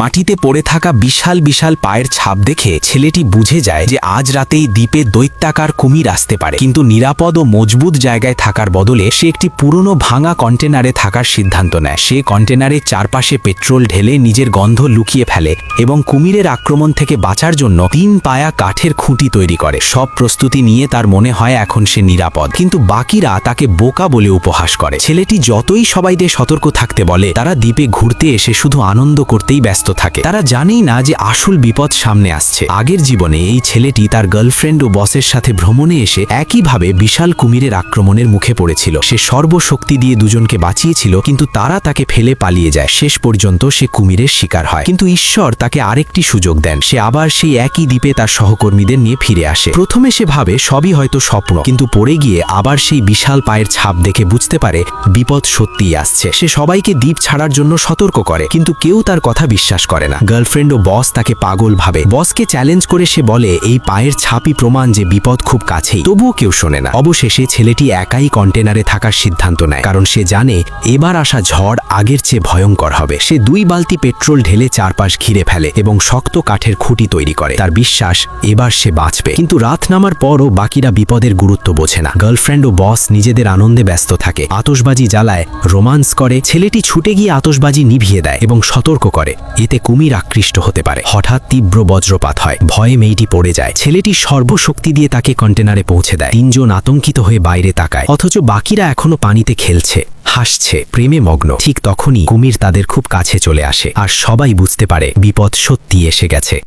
মাটিতে পড়ে থাকা বিশাল বিশাল পায়ের ছাপ দেখে ছেলেটি বুঝে যায় যে আজ রাতেই দ্বীপে দৈত্যাকার কুমির আসতে পারে। কিন্তু নিরাপদ ও মজবুত জায়গায় থাকার বদলে সে একটি পুরনো ভাঙা কন্টেনারে থাকার সিদ্ধান্ত নেয়। সে কন্টেনারের চারপাশে পেট্রোল ঢেলে নিজের গন্ধ লুকিয়ে ফেলে এবং কুমিরের আক্রমণ থেকে বাঁচার জন্য 3 পায়া কাঠের খুঁটি তৈরি করে। সব প্রস্তুতি নিয়ে তার মনে হয় এখন সে নিরাপদ, কিন্তু বাকিরা তাকে বোকা বলে উপহাস করে। ছেলেটি যতই সবাইদের সতর্ক থাকতে বলে, তারা দ্বীপে ঘুরতে এসে শুধু আনন্দ করতেই ব্যস্ত থাকে। তারা জানেই না যে আসল বিপদ সামনে আসছে। আগের জীবনে এই ছেলেটি তার গার্লফ্রেন্ড ও বসের সাথে ভ্রমণে এসে একইভাবে বিশাল কুমিরের আক্রমণের মুখে পড়েছিল। সে সর্বশক্তি দিয়ে দুজনকে বাঁচিয়েছিল, কিন্তু তারা তাকে ফেলে পালিয়ে যায়। শেষ পর্যন্ত সে কুমিরের শিকার হয়, কিন্তু ঈশ্বর তাকে আরেকটি সুযোগ দেন। সে আবার সেই একই দ্বীপে তার সহকর্মীদের নিয়ে ফিরে আসে। প্রথমে সে ভাবে সবই হয়তো স্বপ্ন, কিন্তু পরে গিয়ে আবার সেই বিশাল পায়ের ছাপ দেখে বুঝতে পারে বিপদ সত্যিই আসছে। সে সবাইকে দ্বীপ ছাড়ার জন্য সতর্ক করে, কিন্তু কেউ তার কথা বিশ্বাস করে না। গার্লফ্রেন্ড ও বস তাকে পাগল ভাবে। বসকে চ্যালেঞ্জ করে সে বলে এই পায়ের ছাপই প্রমাণ যে বিপদ খুব কাছেই। তবুও কেউ শোনে না। অবশেষে ছেলেটি একাই কন্টেনারে থাকার সিদ্ধান্ত নেয়, কারণ সে জানে এবার আসা ঝড় আগের চেয়ে ভয়ঙ্কর হবে। সে 2 বালতি পেট্রোল ঢেলে চারপাশ ঘিরে ফেলে এবং শক্ত কাঠের খুঁটি তৈরি করে। তার বিশ্বাস এবার সে বাঁচবে। কিন্তু রাত নামার পরও বাকিরা বিপদের গুরুত্ব বোঝে না। গার্লফ্রেন্ড ও বস নিজেদের আনন্দে ব্যস্ত থাকে, আতশবাজি জ্বালায়, রোমান্স করে। ছেলেটি ছুটে গিয়ে আতশবাজি নিভিয়ে দেয় এবং সতর্ক করে এতে কুমির আকৃষ্ট হতে পারে। হঠাৎ তীব্র বজ্রপাত হয়, ভয়ে মেয়েটি পড়ে যায়। ছেলেটি সর্বশক্তি দিয়ে তাকে কন্টেনারে পৌঁছে দেয়। 3 জন আতঙ্কিত হয়ে বাইরে তাকায়, অথচ বাকিরা এখনো পানিতে খেলছে, হাসছে, প্রেমে মগ্ন। ঠিক তখনই কুমির তাদের খুব কাছে চলে আসে, আর সবাই বুঝতে পারে বিপদ সত্যি এসে গেছে।